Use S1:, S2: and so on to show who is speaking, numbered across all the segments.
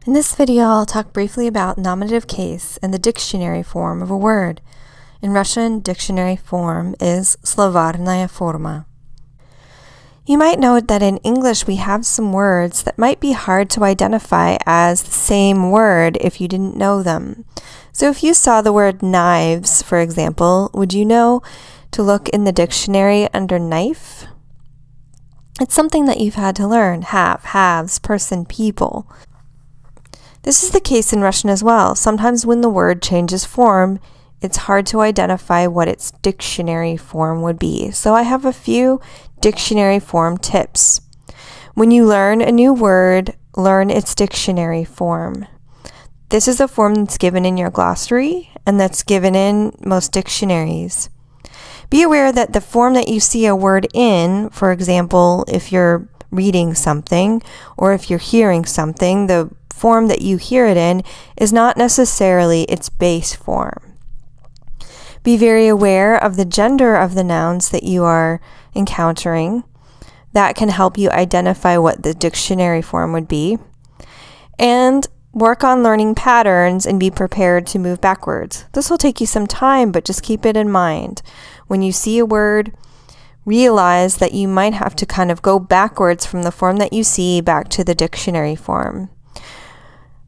S1: In this video, I'll talk briefly about nominative case and the dictionary form of a word. In Russian, dictionary form is словарная форма. You might note that in English we have some words that might be hard to identify as the same word if you didn't know them. So if you saw the word knives, for example, would you know to look in the dictionary under knife? It's something that you've had to learn: have, haves, person, people. This is the case in Russian as well. Sometimes when the word changes form, it's hard to identify what its dictionary form would be. So I have a few dictionary form tips. When you learn a new word, learn its dictionary form. This is a form that's given in your glossary and that's given in most dictionaries. Be aware that the form that you see a word in, for example, if you're reading something or if you're hearing something, the form that you hear it in is not necessarily its base form. Be very aware of the gender of the nouns that you are encountering. That can help you identify what the dictionary form would be. And work on learning patterns and be prepared to move backwards. This will take you some time, but just keep it in mind. When you see a word, realize that you might have to kind of go backwards from the form that you see back to the dictionary form.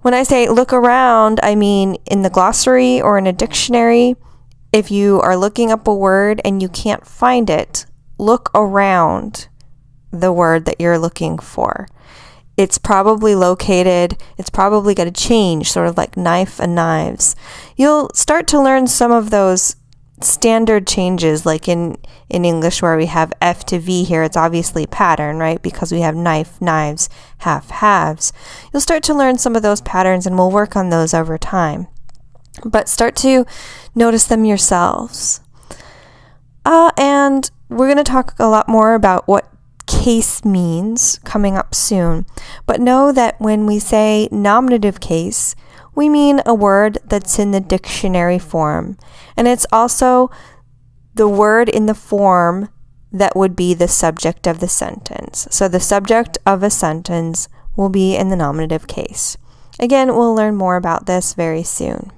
S1: When I say look around, I mean in the glossary or in a dictionary. If you are looking up a word and you can't find it, look around the word that you're looking for. It's probably located, it's probably going to change, sort of like knife and knives. You'll start to learn some of those standard changes, like in English where we have F to V here. It's obviously pattern, right? Because we have knife, knives, have, haves. You'll start to learn some of those patterns and we'll work on those over time. But start to notice them yourselves. And we're going to talk a lot more about what case means coming up soon. But know that when we say nominative case, we mean a word that's in the dictionary form. And it's also the word in the form that would be the subject of the sentence. So the subject of a sentence will be in the nominative case. Again, we'll learn more about this very soon.